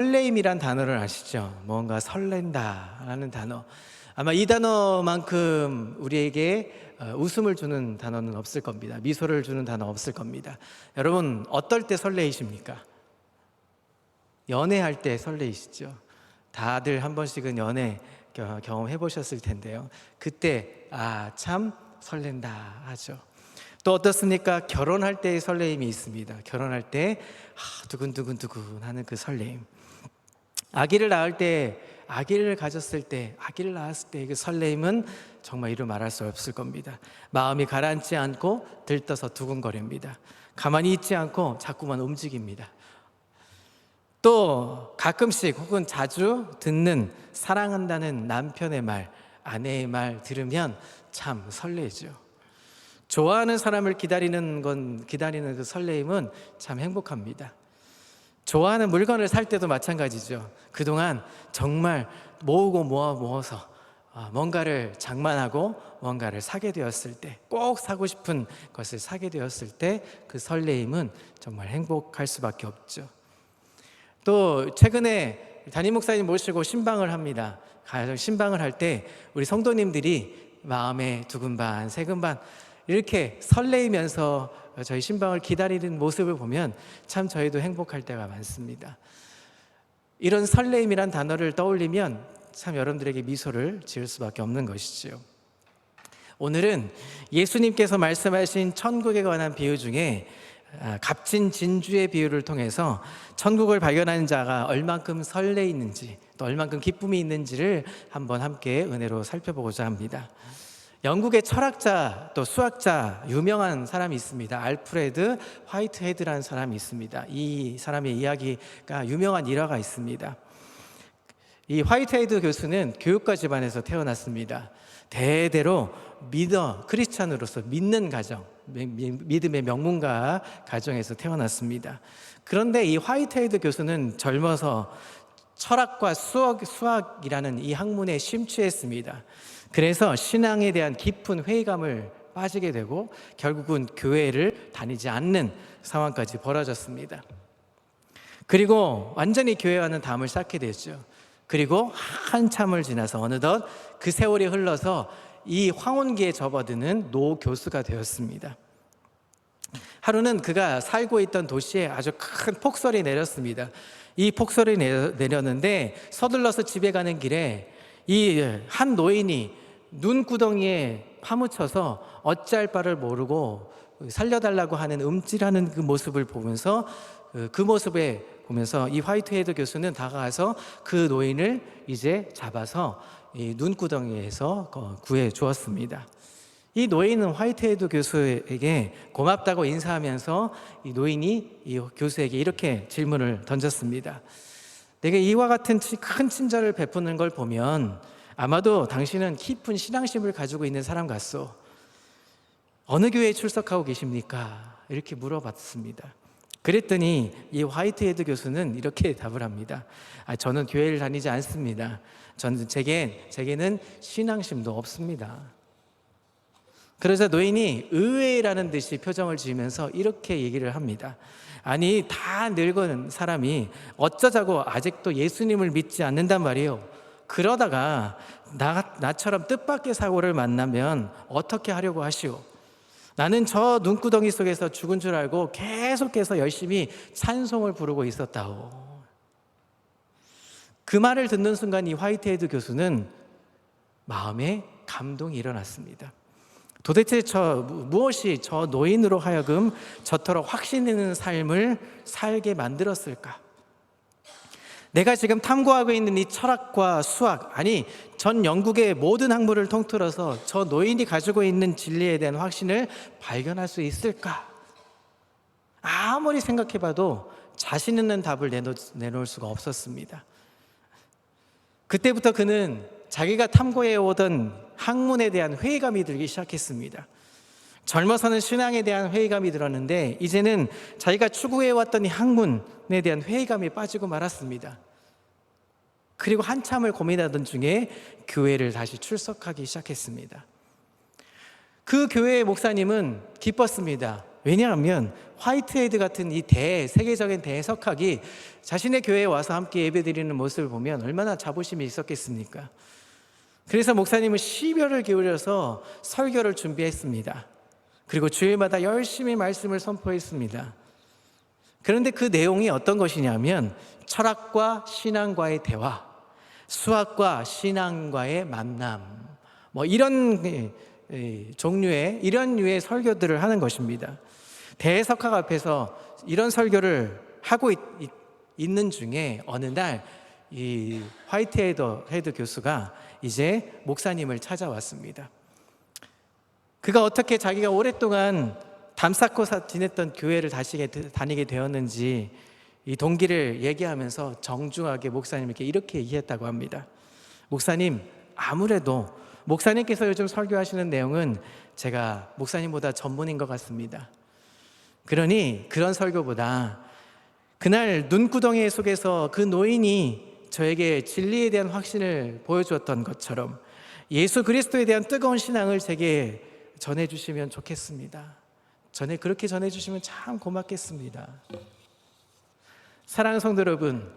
설레임이란 단어를 아시죠? 뭔가 설렌다라는 단어. 아마 이 단어만큼 우리에게 웃음을 주는 단어는 없을 겁니다. 미소를 주는 단어 없을 겁니다. 여러분, 어떨 때 설레이십니까? 연애할 때 설레이시죠? 다들 한 번씩은 연애 경험해 보셨을 텐데요. 그때 참 설렌다 하죠. 또 어떻습니까? 결혼할 때의 설레임이 있습니다. 결혼할 때 두근두근 하는 그 설레임. 아기를 낳을 때, 아기를 가졌을 때, 아기를 낳았을 때 그 설레임은 정말 이루 말할 수 없을 겁니다. 마음이 가라앉지 않고 들떠서 두근거립니다. 가만히 있지 않고 자꾸만 움직입니다. 또 가끔씩 혹은 자주 듣는 사랑한다는 남편의 말, 아내의 말 들으면 참 설레죠. 좋아하는 사람을 기다리는 그 설레임은 참 행복합니다. 좋아하는 물건을 살 때도 마찬가지죠. 그동안 정말 모아서 뭔가를 장만하고 뭔가를 사게 되었을 때, 꼭 사고 싶은 것을 사게 되었을 때 그 설레임은 정말 행복할 수밖에 없죠. 또 최근에 담임 목사님 모시고 신방을 합니다. 신방을 할 때 우리 성도님들이 마음에 두근반 세근반 이렇게 설레이면서 저희 신방을 기다리는 모습을 보면 참 저희도 행복할 때가 많습니다. 이런 설레임이란 단어를 떠올리면 참 여러분들에게 미소를 지을 수밖에 없는 것이죠. 오늘은 예수님께서 말씀하신 천국에 관한 비유 중에 값진 진주의 비유를 통해서 천국을 발견하는 자가 얼만큼 설레이는지 또 얼만큼 기쁨이 있는지를 한번 함께 은혜로 살펴보고자 합니다. 영국의 철학자 또 수학자 유명한 사람이 있습니다. 알프레드 화이트헤드라는 사람이 있습니다. 이 사람의 이야기가 유명한 일화가 있습니다. 이 화이트헤드 교수는 교육가 집안에서 태어났습니다. 대대로 크리스찬으로서 믿는 가정, 믿음의 명문가 가정에서 태어났습니다. 그런데 이 화이트헤드 교수는 젊어서 철학과 수학이라는 이 학문에 심취했습니다. 그래서 신앙에 대한 깊은 회의감을 빠지게 되고 결국은 교회를 다니지 않는 상황까지 벌어졌습니다. 그리고 완전히 교회와는 담을 쌓게 됐죠. 그리고 한참을 지나서 어느덧 그 세월이 흘러서 이 황혼기에 접어드는 노 교수가 되었습니다. 하루는 그가 살고 있던 도시에 아주 큰 폭설이 내렸습니다. 이 폭설이 내렸는데 서둘러서 집에 가는 길에 이 한 노인이 눈구덩이에 파묻혀서 어찌할 바를 모르고 살려달라고 하는 움찔하는 그 모습을 보면서 이 화이트헤드 교수는 다가가서 그 노인을 이제 잡아서 이 눈구덩이에서 구해 주었습니다. 이 노인은 화이트헤드 교수에게 고맙다고 인사하면서 이 노인이 이 교수에게 이렇게 질문을 던졌습니다. 내가 이와 같은 큰 친절을 베푸는 걸 보면 아마도 당신은 깊은 신앙심을 가지고 있는 사람 같소. 어느 교회에 출석하고 계십니까? 이렇게 물어봤습니다. 그랬더니 이 화이트헤드 교수는 이렇게 답을 합니다. 저는 교회를 다니지 않습니다. 제게는 신앙심도 없습니다. 그러자 노인이 의외라는 듯이 표정을 지으면서 이렇게 얘기를 합니다. 아니, 다 늙은 사람이 어쩌자고 아직도 예수님을 믿지 않는단 말이에요. 그러다가 나처럼 뜻밖의 사고를 만나면 어떻게 하려고 하시오? 나는 저 눈구덩이 속에서 죽은 줄 알고 계속해서 열심히 찬송을 부르고 있었다오. 그 말을 듣는 순간 이 화이트헤드 교수는 마음에 감동이 일어났습니다. 도대체 무엇이 저 노인으로 하여금 저토록 확신 있는 삶을 살게 만들었을까? 내가 지금 탐구하고 있는 이 철학과 수학, 전 영국의 모든 학문을 통틀어서 저 노인이 가지고 있는 진리에 대한 확신을 발견할 수 있을까? 아무리 생각해봐도 자신 있는 답을 내놓을 수가 없었습니다. 그때부터 그는 자기가 탐구해오던 학문에 대한 회의감이 들기 시작했습니다. 젊어서는 신앙에 대한 회의감이 들었는데 이제는 자기가 추구해왔던 이 학문에 대한 회의감이 빠지고 말았습니다. 그리고 한참을 고민하던 중에 교회를 다시 출석하기 시작했습니다. 그 교회의 목사님은 기뻤습니다. 왜냐하면 화이트헤드 같은 이 세계적인 대석학이 자신의 교회에 와서 함께 예배드리는 모습을 보면 얼마나 자부심이 있었겠습니까? 그래서 목사님은 10여를 기울여서 설교를 준비했습니다. 그리고 주일마다 열심히 말씀을 선포했습니다. 그런데 그 내용이 어떤 것이냐면 철학과 신앙과의 대화, 수학과 신앙과의 만남, 이런 종류의 이런 류의 설교들을 하는 것입니다. 대석학 앞에서 이런 설교를 하고 있는 중에 어느 날 이 화이트헤드 교수가 이제 목사님을 찾아왔습니다. 그가 어떻게 자기가 오랫동안 담쌓고 지냈던 교회를 다시 다니게 되었는지 이 동기를 얘기하면서 정중하게 목사님에게 이렇게 얘기했다고 합니다. 목사님, 아무래도 목사님께서 요즘 설교하시는 내용은 제가 목사님보다 전문인 것 같습니다. 그러니 그런 설교보다 그날 눈구덩이 속에서 그 노인이 저에게 진리에 대한 확신을 보여주었던 것처럼 예수 그리스도에 대한 뜨거운 신앙을 제게 전해주시면 좋겠습니다. 그렇게 전해주시면 참 고맙겠습니다. 사랑하는 성도 여러분,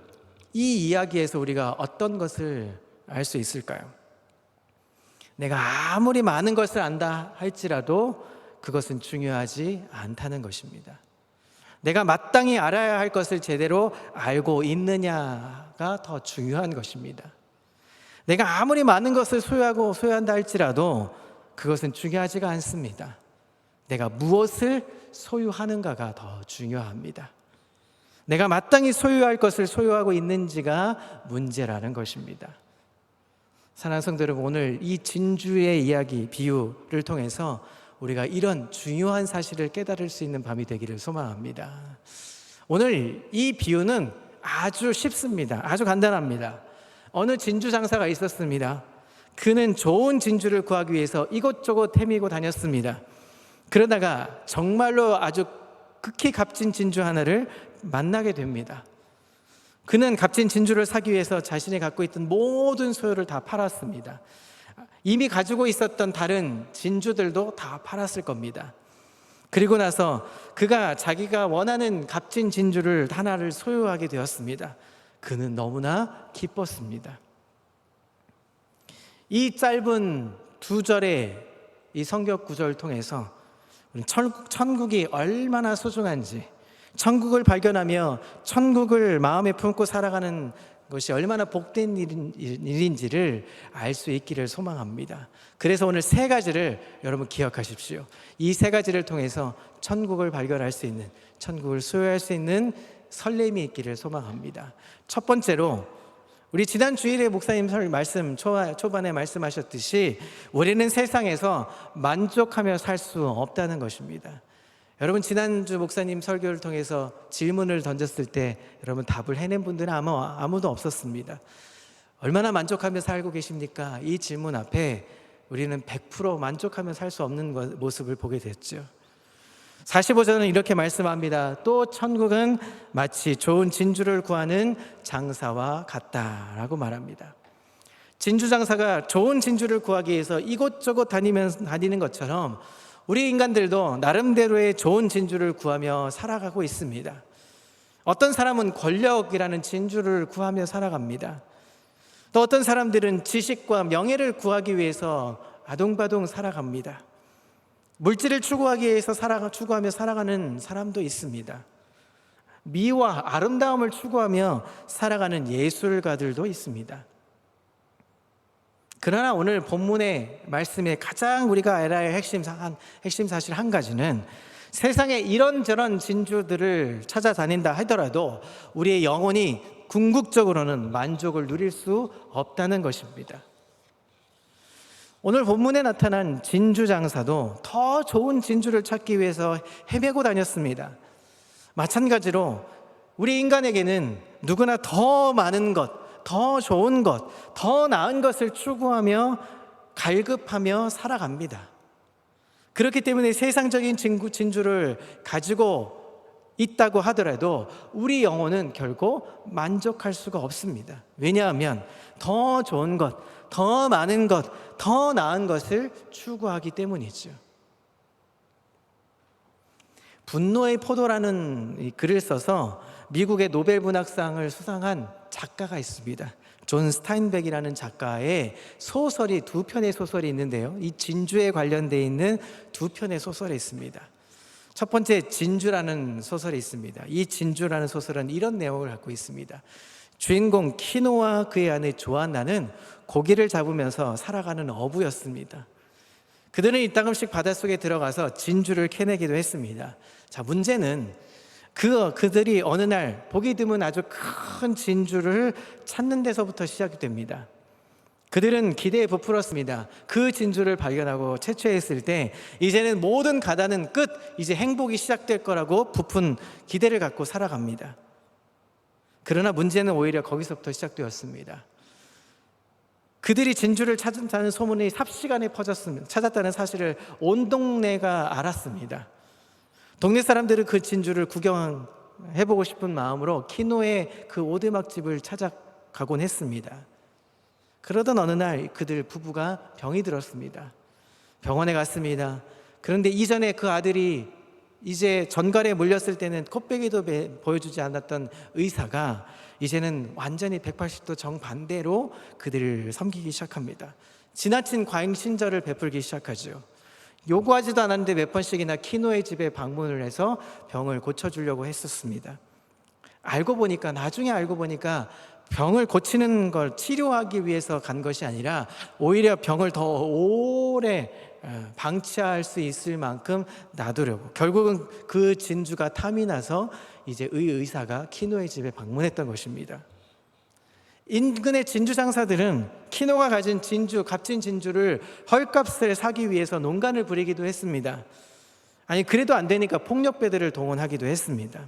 이 이야기에서 우리가 어떤 것을 알 수 있을까요? 내가 아무리 많은 것을 안다 할지라도 그것은 중요하지 않다는 것입니다. 내가 마땅히 알아야 할 것을 제대로 알고 있느냐가 더 중요한 것입니다. 내가 아무리 많은 것을 소유한다 할지라도 그것은 중요하지가 않습니다. 내가 무엇을 소유하는가가 더 중요합니다. 내가 마땅히 소유할 것을 소유하고 있는지가 문제라는 것입니다. 사랑하는 성도 여러분, 오늘 이 진주의 이야기, 비유를 통해서 우리가 이런 중요한 사실을 깨달을 수 있는 밤이 되기를 소망합니다. 오늘 이 비유는 아주 쉽습니다. 아주 간단합니다. 어느 진주 장사가 있었습니다. 그는 좋은 진주를 구하기 위해서 이곳저곳 헤매고 다녔습니다. 그러다가 정말로 아주 극히 값진 진주 하나를 만나게 됩니다. 그는 값진 진주를 사기 위해서 자신이 갖고 있던 모든 소유를 다 팔았습니다. 이미 가지고 있었던 다른 진주들도 다 팔았을 겁니다. 그리고 나서 그가 자기가 원하는 값진 진주를 하나를 소유하게 되었습니다. 그는 너무나 기뻤습니다. 이 짧은 2절의 이 성경 구절을 통해서 천국이 얼마나 소중한지, 천국을 발견하며 천국을 마음에 품고 살아가는 것이 얼마나 복된 일인지를 알 수 있기를 소망합니다. 그래서 오늘 3가지를 여러분 기억하십시오. 이 3가지를 통해서 천국을 발견할 수 있는, 천국을 소유할 수 있는 설렘이 있기를 소망합니다. 첫 번째로 우리 지난 주일에 목사님 말씀 초반에 말씀하셨듯이 우리는 세상에서 만족하며 살 수 없다는 것입니다. 여러분, 지난주 목사님 설교를 통해서 질문을 던졌을 때 여러분 답을 해낸 분들은 아무도 없었습니다. 얼마나 만족하며 살고 계십니까? 이 질문 앞에 우리는 100% 만족하며 살 수 없는 모습을 보게 됐죠. 45절은 이렇게 말씀합니다. 또 천국은 마치 좋은 진주를 구하는 장사와 같다라고 말합니다. 진주 장사가 좋은 진주를 구하기 위해서 이곳저곳 다니는 것처럼 우리 인간들도 나름대로의 좋은 진주를 구하며 살아가고 있습니다. 어떤 사람은 권력이라는 진주를 구하며 살아갑니다. 또 어떤 사람들은 지식과 명예를 구하기 위해서 아동바동 살아갑니다. 물질을 추구하기 위해서 추구하며 살아가는 사람도 있습니다. 미와 아름다움을 추구하며 살아가는 예술가들도 있습니다. 그러나 오늘 본문의 말씀에 가장 우리가 알아야 할 핵심 사실 한 가지는 세상에 이런저런 진주들을 찾아다닌다 하더라도 우리의 영혼이 궁극적으로는 만족을 누릴 수 없다는 것입니다. 오늘 본문에 나타난 진주 장사도 더 좋은 진주를 찾기 위해서 헤매고 다녔습니다. 마찬가지로 우리 인간에게는 누구나 더 많은 것, 더 좋은 것, 더 나은 것을 추구하며 갈급하며 살아갑니다. 그렇기 때문에 세상적인 진주를 가지고 있다고 하더라도 우리 영혼은 결코 만족할 수가 없습니다. 왜냐하면 더 좋은 것, 더 많은 것, 더 나은 것을 추구하기 때문이죠. 분노의 포도라는 이 글을 써서 미국의 노벨 문학상을 수상한 작가가 있습니다. 존 스타인백이라는 작가의 소설이 두 편의 소설이 있는데요. 이 진주에 관련되어 있는 두 편의 소설이 있습니다. 첫 번째 진주라는 소설이 있습니다. 이 진주라는 소설은 이런 내용을 갖고 있습니다. 주인공 키노와 그의 아내 조안나는 고기를 잡으면서 살아가는 어부였습니다. 그들은 이따금씩 바닷속에 들어가서 진주를 캐내기도 했습니다. 자, 문제는 그들이 어느 날 보기 드문 아주 큰 진주를 찾는 데서부터 시작이 됩니다. 그들은 기대에 부풀었습니다. 그 진주를 발견하고 채취했을 때 이제는 모든 가다는 끝, 이제 행복이 시작될 거라고 부푼 기대를 갖고 살아갑니다. 그러나 문제는 오히려 거기서부터 시작되었습니다. 그들이 진주를 찾았다는 소문이 삽시간에 찾았다는 사실을 온 동네가 알았습니다. 동네 사람들은 그 진주를 구경해보고 싶은 마음으로 키노의 그 오두막집을 찾아가곤 했습니다. 그러던 어느 날 그들 부부가 병이 들었습니다. 병원에 갔습니다. 그런데 이전에 그 아들이 이제 전갈에 물렸을 때는 코빼기도 보여주지 않았던 의사가 이제는 완전히 180도 정반대로 그들을 섬기기 시작합니다. 지나친 과잉신절을 베풀기 시작하죠. 요구하지도 않았는데 몇 번씩이나 키노의 집에 방문을 해서 병을 고쳐주려고 했었습니다. 나중에 알고 보니까 병을 고치는 걸 치료하기 위해서 간 것이 아니라 오히려 병을 더 오래 방치할 수 있을 만큼 놔두려고, 결국은 그 진주가 탐이 나서 이제 의사가 키노의 집에 방문했던 것입니다. 인근의 진주 장사들은 키노가 가진 진주, 값진 진주를 헐값을 사기 위해서 농간을 부리기도 했습니다. 아니, 그래도 안 되니까 폭력배들을 동원하기도 했습니다.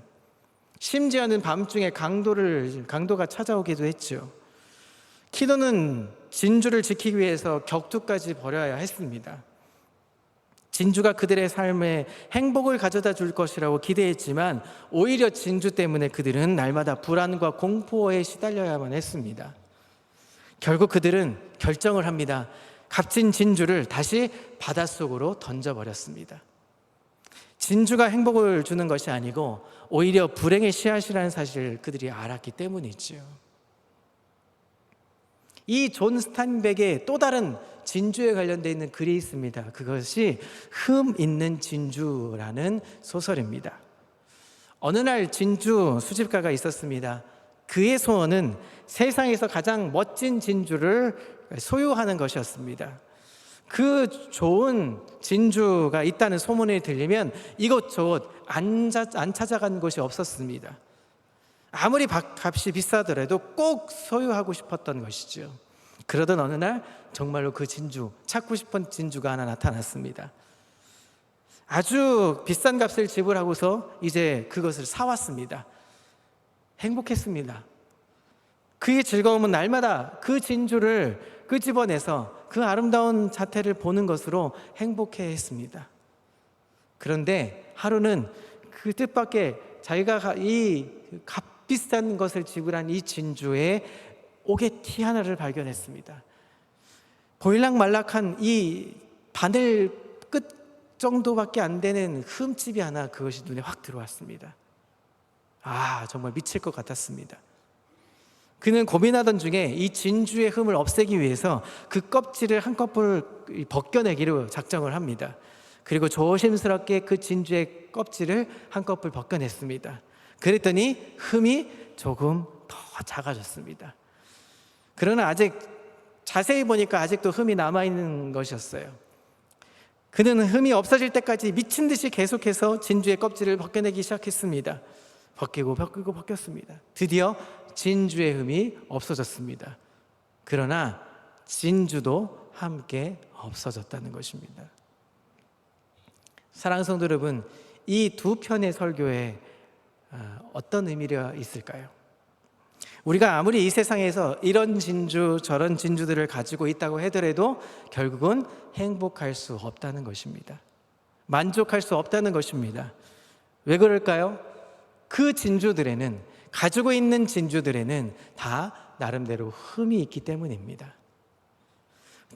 심지어는 밤중에 강도가 찾아오기도 했죠. 키노는 진주를 지키기 위해서 격투까지 벌여야 했습니다. 진주가 그들의 삶에 행복을 가져다 줄 것이라고 기대했지만 오히려 진주 때문에 그들은 날마다 불안과 공포에 시달려야만 했습니다. 결국 그들은 결정을 합니다. 값진 진주를 다시 바닷속으로 던져버렸습니다. 진주가 행복을 주는 것이 아니고 오히려 불행의 씨앗이라는 사실을 그들이 알았기 때문이죠. 이 존 스타인백의 또 다른 진주에 관련되어 있는 글이 있습니다. 그것이 흠 있는 진주라는 소설입니다. 어느 날 진주 수집가가 있었습니다. 그의 소원은 세상에서 가장 멋진 진주를 소유하는 것이었습니다. 그 좋은 진주가 있다는 소문이 들리면 이곳저곳 안 찾아간 곳이 없었습니다. 아무리 값이 비싸더라도 꼭 소유하고 싶었던 것이죠. 그러던 어느 날 정말로 그 진주, 찾고 싶은 진주가 하나 나타났습니다. 아주 비싼 값을 지불하고서 이제 그것을 사왔습니다. 행복했습니다. 그의 즐거움은 날마다 그 진주를 끄집어내서 그 아름다운 자태를 보는 것으로 행복해했습니다. 그런데 하루는 그 뜻밖의 자기가 이 값비싼 것을 지불한 이 진주에 오게티 하나를 발견했습니다. 보일락말락한 이 바늘 끝 정도밖에 안 되는 흠집이 하나, 그것이 눈에 확 들어왔습니다. 정말 미칠 것 같았습니다. 그는 고민하던 중에 이 진주의 흠을 없애기 위해서 그 껍질을 한꺼풀 벗겨내기로 작정을 합니다. 그리고 조심스럽게 그 진주의 껍질을 한꺼풀 벗겨냈습니다. 그랬더니 흠이 조금 더 작아졌습니다. 그러나 아직 자세히 보니까 아직도 흠이 남아있는 것이었어요. 그는 흠이 없어질 때까지 미친 듯이 계속해서 진주의 껍질을 벗겨내기 시작했습니다. 벗겼습니다. 드디어 진주의 흠이 없어졌습니다. 그러나 진주도 함께 없어졌다는 것입니다. 사랑하는 성도 여러분, 이 두 편의 설교에 어떤 의미가 있을까요? 우리가 아무리 이 세상에서 이런 진주 저런 진주들을 가지고 있다고 하더라도 결국은 행복할 수 없다는 것입니다. 만족할 수 없다는 것입니다. 왜 그럴까요? 그 진주들에는, 가지고 있는 진주들에는 다 나름대로 흠이 있기 때문입니다.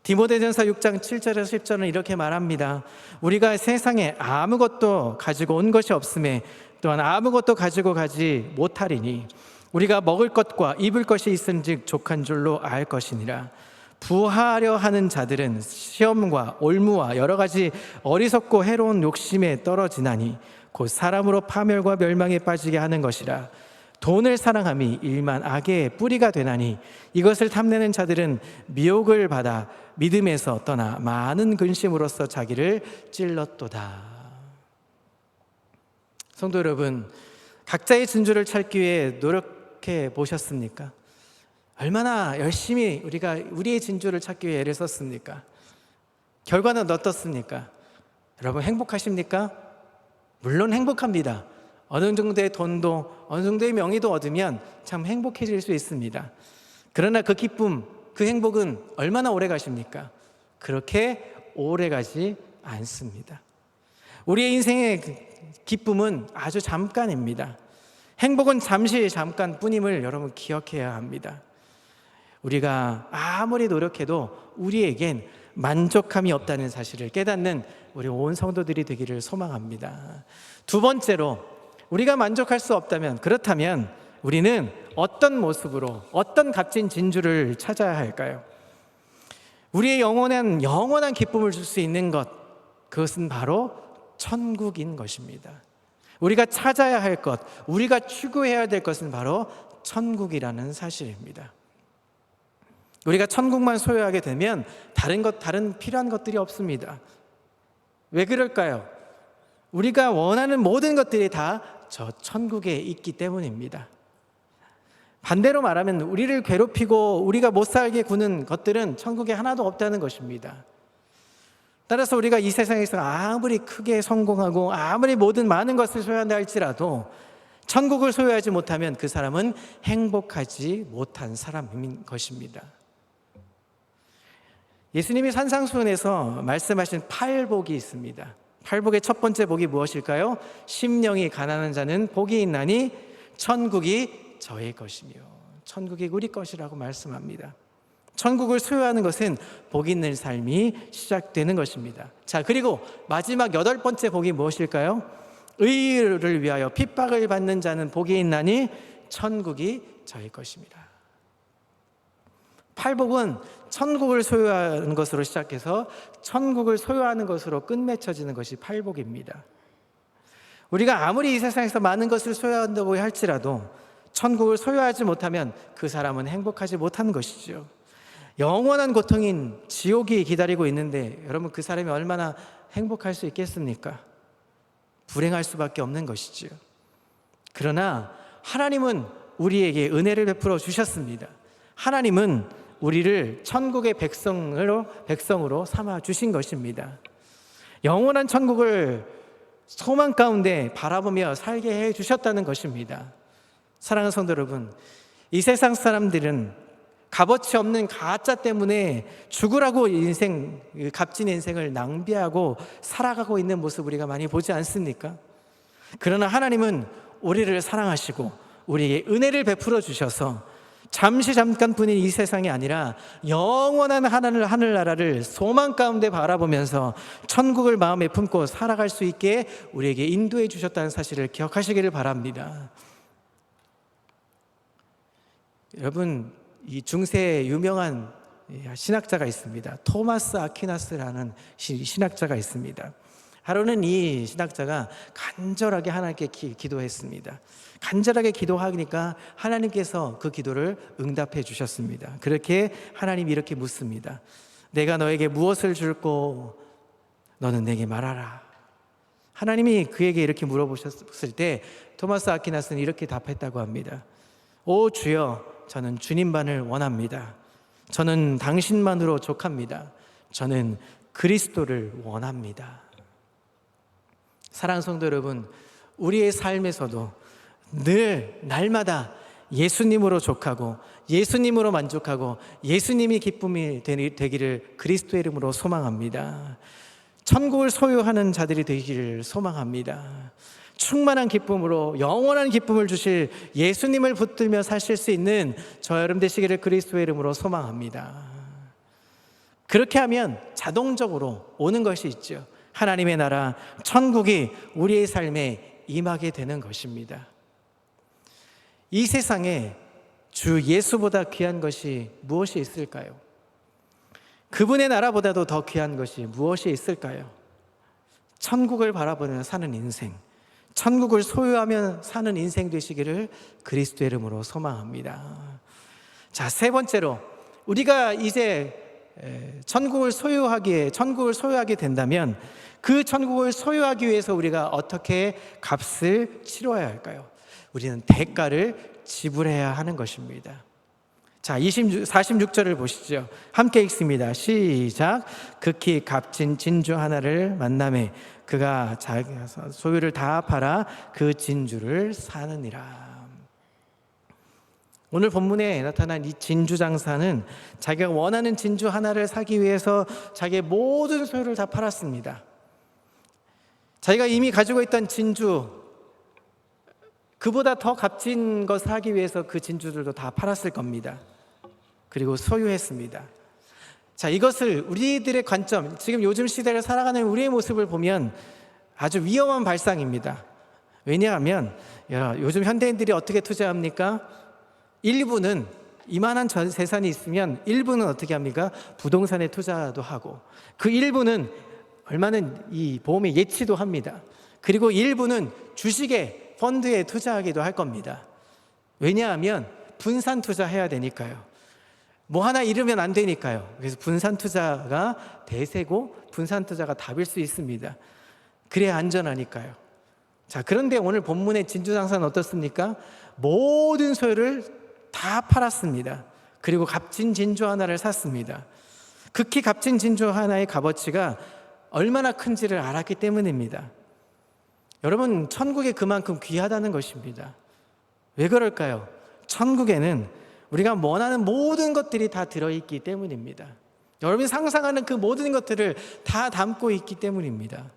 디모데전서 6장 7절에서 10절은 이렇게 말합니다. 우리가 세상에 아무것도 가지고 온 것이 없음에 또한 아무것도 가지고 가지 못하리니 우리가 먹을 것과 입을 것이 있은즉 족한 줄로 알 것이니라. 부하려 하는 자들은 시험과 올무와 여러 가지 어리석고 해로운 욕심에 떨어지나니 곧 사람으로 파멸과 멸망에 빠지게 하는 것이라. 돈을 사랑함이 일만 악의 뿌리가 되나니 이것을 탐내는 자들은 미혹을 받아 믿음에서 떠나 많은 근심으로써 자기를 찔렀도다. 성도 여러분, 각자의 진주를 찾기 위해 노력해 보셨습니까? 얼마나 열심히 우리가 우리의 진주를 찾기 위해 애를 썼습니까? 결과는 어떻습니까? 여러분 행복하십니까? 물론 행복합니다. 어느 정도의 돈도 어느 정도의 명예도 얻으면 참 행복해질 수 있습니다. 그러나 그 기쁨, 그 행복은 얼마나 오래 가십니까? 그렇게 오래 가지 않습니다. 우리의 인생의 기쁨은 아주 잠깐입니다. 행복은 잠깐 뿐임을 여러분 기억해야 합니다. 우리가 아무리 노력해도 우리에겐 만족함이 없다는 사실을 깨닫는 우리 온 성도들이 되기를 소망합니다. 두 번째로, 우리가 만족할 수 없다면, 그렇다면 우리는 어떤 모습으로, 어떤 값진 진주를 찾아야 할까요? 우리의 영원한 기쁨을 줄 수 있는 것, 그것은 바로 천국인 것입니다. 우리가 찾아야 할 것, 우리가 추구해야 될 것은 바로 천국이라는 사실입니다. 우리가 천국만 소유하게 되면 다른 필요한 것들이 없습니다. 왜 그럴까요? 우리가 원하는 모든 것들이 다 저 천국에 있기 때문입니다. 반대로 말하면 우리를 괴롭히고 우리가 못 살게 구는 것들은 천국에 하나도 없다는 것입니다. 따라서 우리가 이 세상에서 아무리 크게 성공하고 아무리 많은 것을 소유한다 할지라도 천국을 소유하지 못하면 그 사람은 행복하지 못한 사람인 것입니다. 예수님이 산상수훈에서 말씀하신 팔복이 있습니다. 팔복의 첫 번째 복이 무엇일까요? 심령이 가난한 자는 복이 있나니 천국이 저의 것이며 천국이 우리 것이라고 말씀합니다. 천국을 소유하는 것은 복 있는 삶이 시작되는 것입니다. 자, 그리고 마지막 8번째 복이 무엇일까요? 의를 위하여 핍박을 받는 자는 복이 있나니 천국이 저의 것입니다. 팔복은 천국을 소유하는 것으로 시작해서 천국을 소유하는 것으로 끝맺혀지는 것이 팔복입니다. 우리가 아무리 이 세상에서 많은 것을 소유한다고 할지라도 천국을 소유하지 못하면 그 사람은 행복하지 못하는 것이죠. 영원한 고통인 지옥이 기다리고 있는데 여러분, 그 사람이 얼마나 행복할 수 있겠습니까? 불행할 수밖에 없는 것이죠. 그러나 하나님은 우리에게 은혜를 베풀어 주셨습니다. 하나님은 우리를 천국의 백성으로 삼아 주신 것입니다. 영원한 천국을 소망 가운데 바라보며 살게 해 주셨다는 것입니다. 사랑하는 성도 여러분, 이 세상 사람들은 값어치 없는 가짜 때문에 죽으라고 값진 인생을 낭비하고 살아가고 있는 모습 우리가 많이 보지 않습니까? 그러나 하나님은 우리를 사랑하시고 우리에게 은혜를 베풀어 주셔서 잠깐뿐인 이 세상이 아니라 영원한 하늘나라를 소망 가운데 바라보면서 천국을 마음에 품고 살아갈 수 있게 우리에게 인도해 주셨다는 사실을 기억하시기를 바랍니다. 여러분, 이 중세에 유명한 신학자가 있습니다. 토마스 아퀴나스라는 신학자가 있습니다. 하루는 이 신학자가 간절하게 하나님께 기도했습니다. 간절하게 기도하니까 하나님께서 그 기도를 응답해 주셨습니다. 그렇게 하나님이 이렇게 묻습니다. 내가 너에게 무엇을 줄고 너는 내게 말하라. 하나님이 그에게 이렇게 물어보셨을 때 토마스 아퀴나스는 이렇게 답했다고 합니다. 오 주여, 저는 주님만을 원합니다. 저는 당신만으로 족합니다. 저는 그리스도를 원합니다. 사랑하는 성도 여러분, 우리의 삶에서도 늘 날마다 예수님으로 족하고 예수님으로 만족하고 예수님이 기쁨이 되기를 그리스도의 이름으로 소망합니다. 천국을 소유하는 자들이 되기를 소망합니다. 충만한 기쁨으로 영원한 기쁨을 주실 예수님을 붙들며 사실 수 있는 저 여러분 되시기를 그리스도의 이름으로 소망합니다. 그렇게 하면 자동적으로 오는 것이 있죠. 하나님의 나라, 천국이 우리의 삶에 임하게 되는 것입니다. 이 세상에 주 예수보다 귀한 것이 무엇이 있을까요? 그분의 나라보다도 더 귀한 것이 무엇이 있을까요? 천국을 바라보며 사는 인생, 천국을 소유하며 사는 인생 되시기를 그리스도의 이름으로 소망합니다. 자, 세 번째로, 우리가 이제 천국을 소유하게 된다면 그 천국을 소유하기 위해서 우리가 어떻게 값을 치러야 할까요? 우리는 대가를 지불해야 하는 것입니다. 자, 46절을 보시죠. 함께 읽습니다. 시작. 극히 값진 진주 하나를 만나매 그가 자기 소유를 다 팔아 그 진주를 사느니라. 오늘 본문에 나타난 이 진주 장사는 자기가 원하는 진주 하나를 사기 위해서 자기의 모든 소유를 다 팔았습니다. 자기가 이미 가지고 있던 진주, 그보다 더 값진 것을 하기 위해서 그 진주들도 다 팔았을 겁니다. 그리고 소유했습니다. 자, 이것을 우리들의 관점, 지금 요즘 시대를 살아가는 우리의 모습을 보면 아주 위험한 발상입니다. 왜냐하면 요즘 현대인들이 어떻게 투자합니까? 일부는 이만한 재산이 있으면 일부는 어떻게 합니까? 부동산에 투자도 하고, 그 일부는 얼마는 이 보험에 예치도 합니다. 그리고 일부는 주식에, 펀드에 투자하기도 할 겁니다. 왜냐하면 분산 투자해야 되니까요. 뭐 하나 잃으면 안 되니까요. 그래서 분산 투자가 대세고 분산 투자가 답일 수 있습니다. 그래야 안전하니까요. 자, 그런데 오늘 본문의 진주장사는 어떻습니까? 모든 소유를 다 팔았습니다. 그리고 값진 진주 하나를 샀습니다. 극히 값진 진주 하나의 값어치가 얼마나 큰지를 알았기 때문입니다. 여러분, 천국이 그만큼 귀하다는 것입니다. 왜 그럴까요? 천국에는 우리가 원하는 모든 것들이 다 들어있기 때문입니다. 여러분이 상상하는 그 모든 것들을 다 담고 있기 때문입니다.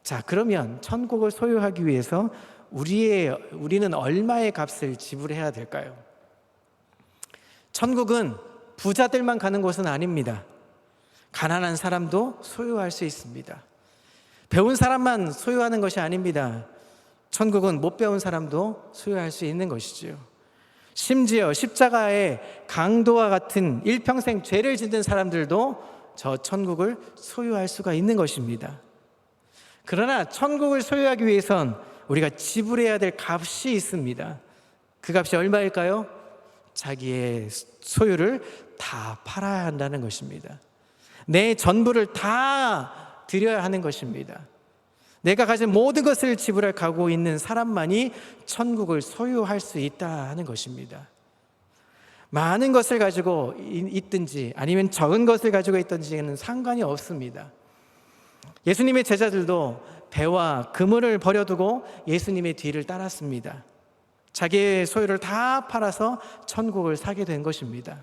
자, 그러면 천국을 소유하기 위해서 우리는 얼마의 값을 지불해야 될까요? 천국은 부자들만 가는 곳은 아닙니다. 가난한 사람도 소유할 수 있습니다. 배운 사람만 소유하는 것이 아닙니다. 천국은 못 배운 사람도 소유할 수 있는 것이지요. 심지어 십자가의 강도와 같은 일평생 죄를 짓는 사람들도 저 천국을 소유할 수가 있는 것입니다. 그러나 천국을 소유하기 위해선 우리가 지불해야 될 값이 있습니다. 그 값이 얼마일까요? 자기의 소유를 다 팔아야 한다는 것입니다. 내 전부를 다 드려야 하는 것입니다. 내가 가진 모든 것을 지불할 각오 있는 사람만이 천국을 소유할 수 있다 하는 것입니다. 많은 것을 가지고 있든지 아니면 적은 것을 가지고 있든지는 상관이 없습니다. 예수님의 제자들도 배와 그물을 버려두고 예수님의 뒤를 따랐습니다. 자기의 소유를 다 팔아서 천국을 사게 된 것입니다.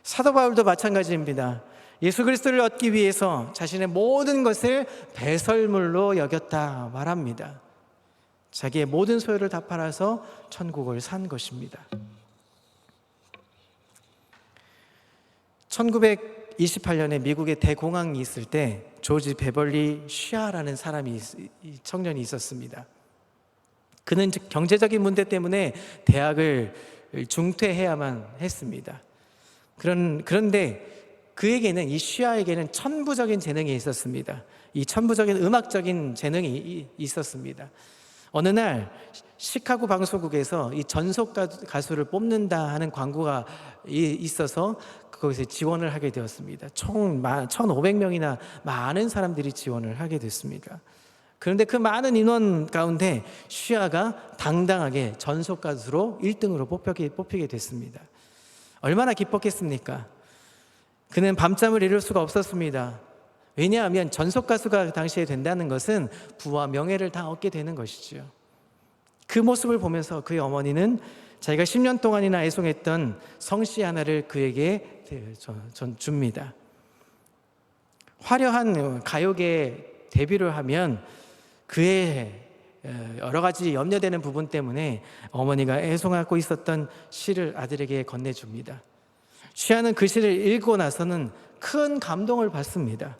사도 바울도 마찬가지입니다. 예수 그리스도를 얻기 위해서 자신의 모든 것을 배설물로 여겼다 말합니다. 자기의 모든 소유를 다 팔아서 천국을 산 것입니다. 1928년에 미국에 대공황이 있을 때 조지 베벌리 쉬아라는 청년이 있었습니다. 그는 경제적인 문제 때문에 대학을 중퇴해야만 했습니다. 그런데 그에게는, 이 쉬아에게는 천부적인 재능이 있었습니다. 이 천부적인 음악적인 재능이 있었습니다. 어느 날 시카고 방송국에서 이 전속 가수를 뽑는다 하는 광고가 있어서 거기서 지원을 하게 되었습니다. 총 1,500명이나 많은 사람들이 지원을 하게 됐습니다. 그런데 그 많은 인원 가운데 쉬아가 당당하게 전속 가수로 1등으로 뽑히게 됐습니다. 얼마나 기뻤겠습니까? 그는 밤잠을 이룰 수가 없었습니다. 왜냐하면 전속 가수가 당시에 된다는 것은 부와 명예를 다 얻게 되는 것이죠. 그 모습을 보면서 그의 어머니는 자기가 10년 동안이나 애송했던 성씨 하나를 그에게 줍니다. 화려한 가요계 데뷔를 하면 그의 여러 가지 염려되는 부분 때문에 어머니가 애송하고 있었던 시를 아들에게 건네줍니다. 시아는 그 시를 읽고 나서는 큰 감동을 받습니다.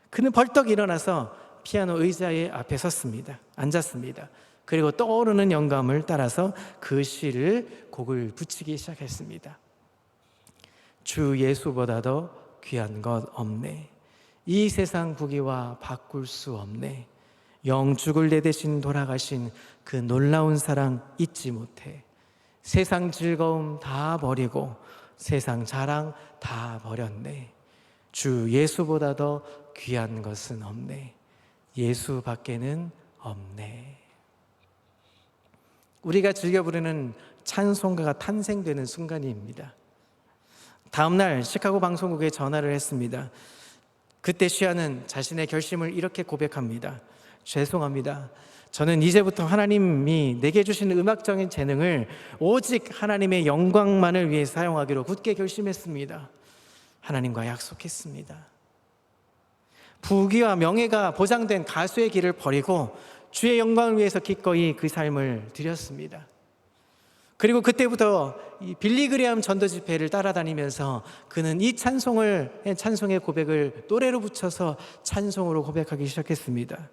그는 벌떡 일어나서 피아노 의자에 앞에 섰습니다. 앉았습니다. 그리고 떠오르는 영감을 따라서 그 시를 곡을 붙이기 시작했습니다. 주 예수보다도 귀한 것 없네. 이 세상 부귀와 바꿀 수 없네. 영죽을 내 대신 돌아가신 그 놀라운 사랑 잊지 못해. 세상 즐거움 다 버리고 세상 자랑 다 버렸네. 주 예수보다도 귀한 것은 없네. 예수 밖에는 없네. 우리가 즐겨 부르는 찬송가가 탄생되는 순간입니다. 다음 날 시카고 방송국에 전화를 했습니다. 그때 시아는 자신의 결심을 이렇게 고백합니다. 죄송합니다. 저는 이제부터 하나님이 내게 주신 음악적인 재능을 오직 하나님의 영광만을 위해 사용하기로 굳게 결심했습니다. 하나님과 약속했습니다. 부귀와 명예가 보장된 가수의 길을 버리고 주의 영광을 위해서 기꺼이 그 삶을 드렸습니다. 그리고 그때부터 이 빌리 그레함 전도 집회를 따라다니면서 그는 이 찬송의 고백을 노래로 붙여서 찬송으로 고백하기 시작했습니다.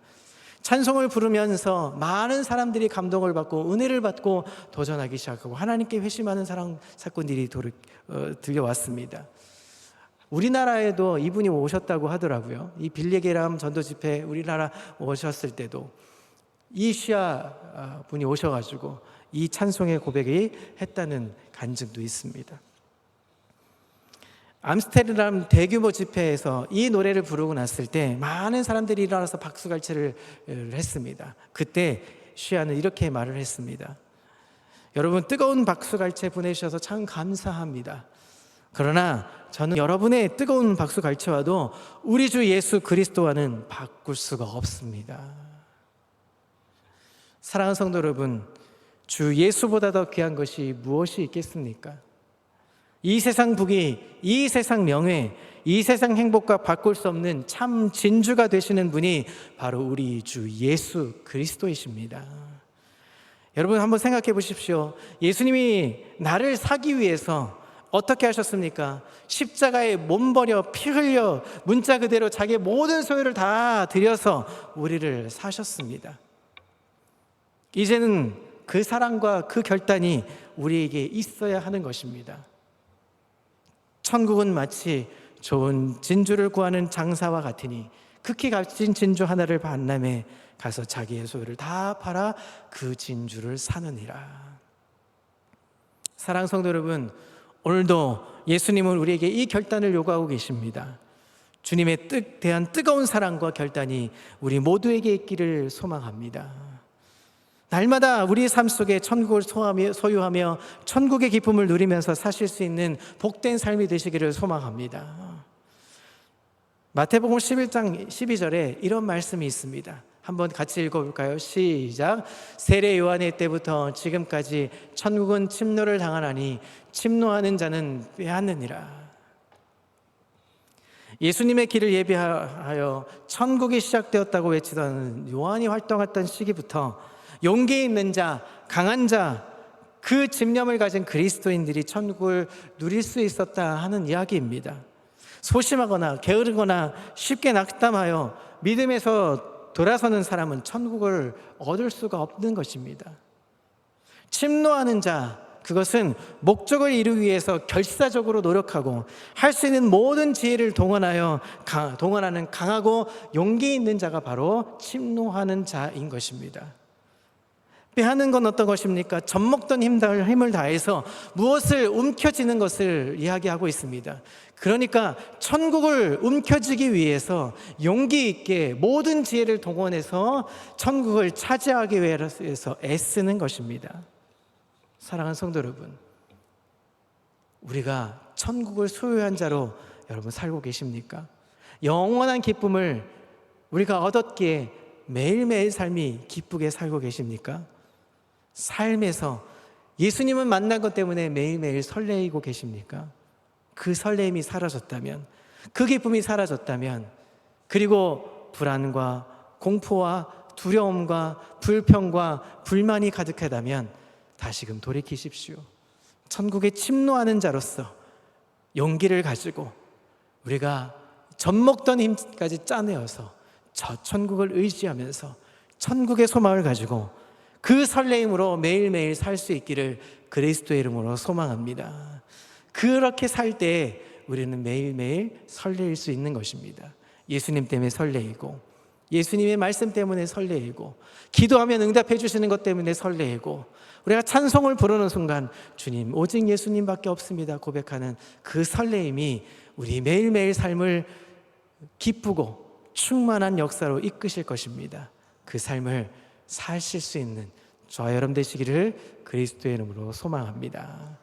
찬송을 부르면서 많은 사람들이 감동을 받고 은혜를 받고 도전하기 시작하고 하나님께 회심하는 사건들이 들려왔습니다. 우리나라에도 이분이 오셨다고 하더라고요. 이 빌리 그레함 전도 집회 우리나라 오셨을 때도 이 시아 분이 오셔가지고 이 찬송의 고백이 했다는 간증도 있습니다. 암스테르담 대규모 집회에서 이 노래를 부르고 났을 때 많은 사람들이 일어나서 박수갈채를 했습니다. 그때 시아는 이렇게 말을 했습니다. 여러분, 뜨거운 박수갈채 보내주셔서 참 감사합니다. 그러나 저는 여러분의 뜨거운 박수갈채와도 우리 주 예수 그리스도와는 바꿀 수가 없습니다. 사랑하는 성도 여러분, 주 예수보다 더 귀한 것이 무엇이 있겠습니까? 이 세상 부귀, 이 세상 명예, 이 세상 행복과 바꿀 수 없는 참 진주가 되시는 분이 바로 우리 주 예수 그리스도이십니다. 여러분 한번 생각해 보십시오. 예수님이 나를 사기 위해서 어떻게 하셨습니까? 십자가에 몸 버려 피 흘려 문자 그대로 자기의 모든 소유를 다 들여서 우리를 사셨습니다. 이제는 그 사랑과 그 결단이 우리에게 있어야 하는 것입니다. 천국은 마치 좋은 진주를 구하는 장사와 같으니 극히 값진 진주 하나를 반람에 가서 자기의 소유를 다 팔아 그 진주를 사느니라. 사랑하는 성도 여러분, 오늘도 예수님은 우리에게 이 결단을 요구하고 계십니다. 주님의 대한 뜨거운 사랑과 결단이 우리 모두에게 있기를 소망합니다. 날마다 우리의 삶 속에 천국을 소유하며 천국의 기쁨을 누리면서 사실 수 있는 복된 삶이 되시기를 소망합니다. 마태복음 11장 12절에 이런 말씀이 있습니다. 한번 같이 읽어볼까요? 시작. 세례 요한의 때부터 지금까지 천국은 침노를 당하나니 침노하는 자는 빼앗느니라. 예수님의 길을 예비하여 천국이 시작되었다고 외치던 요한이 활동했던 시기부터 용기 있는 자, 강한 자, 그 집념을 가진 그리스도인들이 천국을 누릴 수 있었다 하는 이야기입니다. 소심하거나 게으르거나 쉽게 낙담하여 믿음에서 돌아서는 사람은 천국을 얻을 수가 없는 것입니다. 침노하는 자, 그것은 목적을 이루기 위해서 결사적으로 노력하고 할 수 있는 모든 지혜를 동원하는 강하고 용기 있는 자가 바로 침노하는 자인 것입니다. 빼앗는 건 어떤 것입니까? 젖먹던 힘을 다해서 무엇을 움켜쥐는 것을 이야기하고 있습니다. 그러니까 천국을 움켜쥐기 위해서 용기 있게 모든 지혜를 동원해서 천국을 차지하기 위해서 애쓰는 것입니다. 사랑하는 성도 여러분, 우리가 천국을 소유한 자로 여러분 살고 계십니까? 영원한 기쁨을 우리가 얻었기에 매일매일 삶이 기쁘게 살고 계십니까? 삶에서 예수님을 만난 것 때문에 매일매일 설레이고 계십니까? 그 설렘이 사라졌다면, 그 기쁨이 사라졌다면, 그리고 불안과 공포와 두려움과 불평과 불만이 가득하다면 다시금 돌이키십시오. 천국에 침노하는 자로서 용기를 가지고 우리가 젖먹던 힘까지 짜내어서 저 천국을 의지하면서 천국의 소망을 가지고 그 설레임으로 매일매일 살 수 있기를 그리스도의 이름으로 소망합니다. 그렇게 살 때 우리는 매일매일 설레일 수 있는 것입니다. 예수님 때문에 설레이고, 예수님의 말씀 때문에 설레이고, 기도하면 응답해 주시는 것 때문에 설레이고, 우리가 찬송을 부르는 순간 주님, 오직 예수님밖에 없습니다 고백하는 그 설레임이 우리 매일매일 삶을 기쁘고 충만한 역사로 이끄실 것입니다. 그 삶을 사실 수 있는 저와 여러분 되시기를 그리스도의 이름으로 소망합니다.